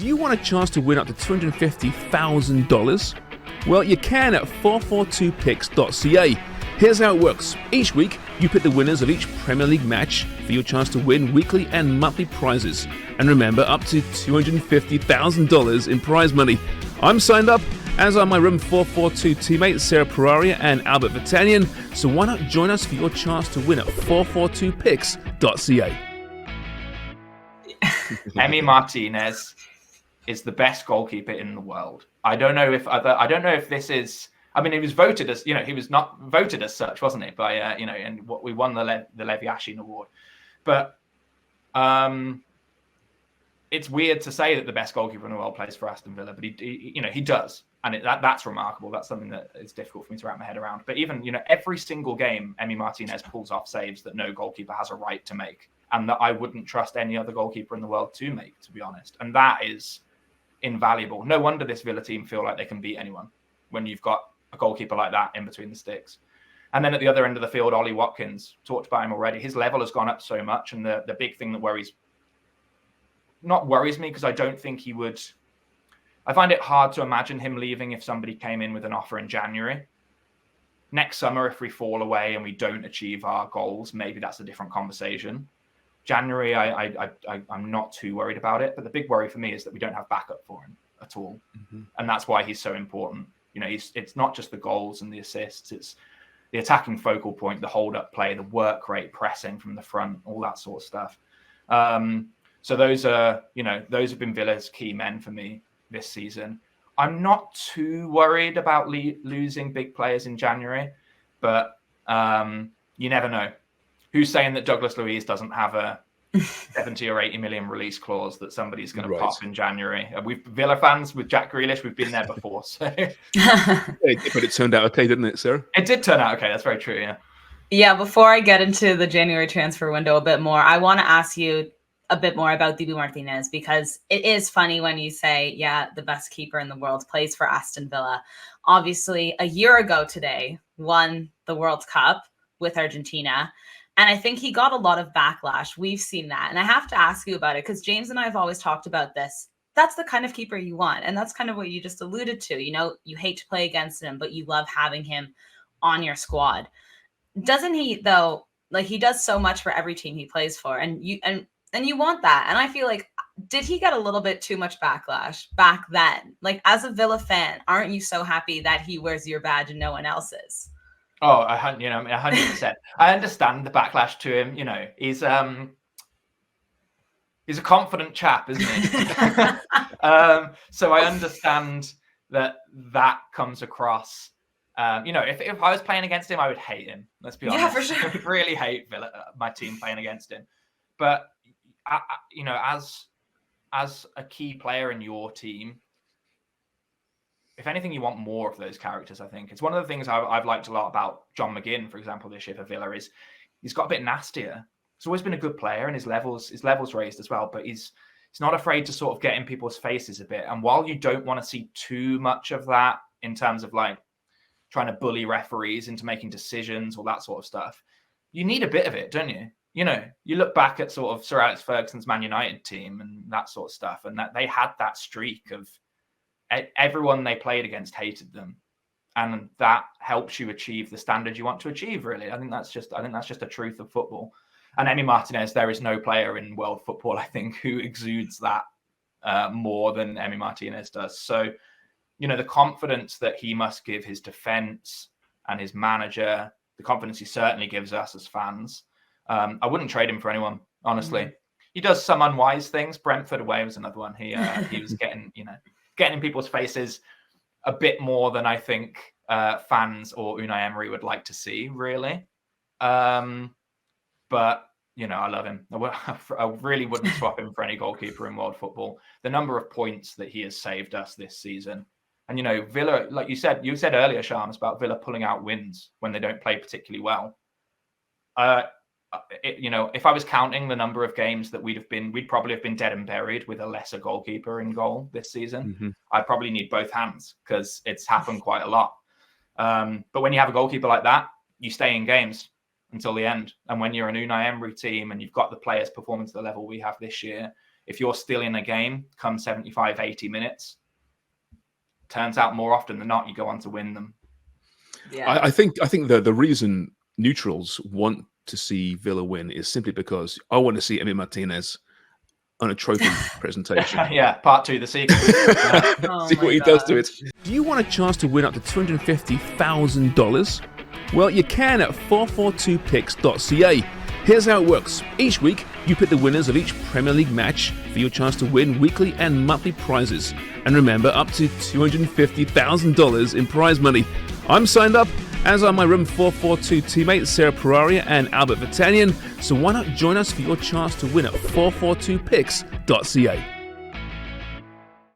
Do you want a chance to win up to $250,000? Well, you can at 442picks.ca. Here's how it works. Each week, you pick the winners of each Premier League match for your chance to win weekly and monthly prizes. And remember, up to $250,000 in prize money. I'm signed up, as are my Room 442 teammates Sarah Pararia and Albert Vitanian, so why not join us for your chance to win at 442picks.ca. Emi Martinez is the best goalkeeper in the world. I don't know if this is. I mean, he was voted as, he was not voted as such, wasn't he? By, and what we won the Levi Yashin Award. But it's weird to say that the best goalkeeper in the world plays for Aston Villa, but he does. And that's remarkable. That's something that is difficult for me to wrap my head around. But even, every single game, Emi Martinez pulls off saves that no goalkeeper has a right to make, and that I wouldn't trust any other goalkeeper in the world to make, to be honest. And that is invaluable. No wonder this Villa team feel like they can beat anyone when you've got a goalkeeper like that in between the sticks. And then at the other end of the field, Ollie Watkins, talked about him already. His level has gone up so much. And the big thing that worries me, because I don't think he would. I find it hard to imagine him leaving if somebody came in with an offer in January. Next summer, if we fall away and we don't achieve our goals, maybe that's a different conversation. January, I'm not too worried about it. But the big worry for me is that we don't have backup for him at all. Mm-hmm. And that's why he's so important. It's not just the goals and the assists. It's the attacking focal point, the hold-up play, the work rate, pressing from the front, all that sort of stuff. So those have been Villa's key men for me this season. I'm not too worried about losing big players in January, but you never know. Who's saying that Douglas Luiz doesn't have a 70 or 80 million release clause that somebody's going to pop in January? We've Villa fans with Jack Grealish, we've been there before. So, but it turned out okay, didn't it, Sarah? It did turn out okay. That's very true. Yeah. Yeah. Before I get into the January transfer window a bit more, I want to ask you a bit more about Emi Martinez, because it is funny when you say, the best keeper in the world plays for Aston Villa. Obviously, a year ago today, won the World Cup with Argentina. And I think he got a lot of backlash. We've seen that. And I have to ask you about it, because James and I have always talked about this. That's the kind of keeper you want. And that's kind of what you just alluded to. You hate to play against him, but you love having him on your squad. Doesn't he, though? Like, he does so much for every team he plays for. And you want that. And I feel like, did he get a little bit too much backlash back then? Like, as a Villa fan, aren't you so happy that he wears your badge and no one else's? Oh, 100%. I understand the backlash to him. He's a confident chap, isn't he? So I understand that comes across. If I was playing against him, I would hate him. Let's be honest. Yeah, for sure. I would really hate my team playing against him. But as a key player in your team, if anything, you want more of those characters, I think. It's one of the things I've liked a lot about John McGinn, for example, this year for Villa, is he's got a bit nastier. He's always been a good player, and his levels raised as well, but he's not afraid to sort of get in people's faces a bit. And while you don't want to see too much of that in terms of like trying to bully referees into making decisions, all that sort of stuff, you need a bit of it, don't you? You look back at sort of Sir Alex Ferguson's Man United team and that sort of stuff, and that they had that streak of everyone they played against hated them, and that helps you achieve the standard you want to achieve. Really, I think that's just a truth of football. And Emi Martinez, there is no player in world football, I think, who exudes that more than Emi Martinez does. So, the confidence that he must give his defense and his manager, the confidence he certainly gives us as fans. I wouldn't trade him for anyone, honestly. Mm-hmm. He does some unwise things. Brentford away was another one. He was getting in people's faces a bit more than I think fans or Unai Emery would like to see, really. But, I love him. I really wouldn't swap him for any goalkeeper in world football. The number of points that he has saved us this season. And, Villa, like you said earlier, Shams, about Villa pulling out wins when they don't play particularly well. If I was counting the number of games that we'd probably have been dead and buried with a lesser goalkeeper in goal this season. Mm-hmm. I'd probably need both hands, because it's happened quite a lot. But when you have a goalkeeper like that, you stay in games until the end. And when you're an Unai Emery team and you've got the players performing to the level we have this year, if you're still in a game come 75, 80 minutes, turns out more often than not, you go on to win them. Yeah. I think the reason neutrals want to see Villa win is simply because I want to see Emi Martinez on a trophy presentation. Yeah, part 2, the sequel. Oh See my what he does to God. it. Do you want a chance to win up to $250,000? Well, you can at 442picks.ca. Here's how it works. Each week, you pick the winners of each Premier League match for your chance to win weekly and monthly prizes. And remember, up to $250,000 in prize money. I'm signed up, as are my Room 442 teammates Sarah Pararia and Albert Vitanian. So why not join us for your chance to win at 442picks.ca.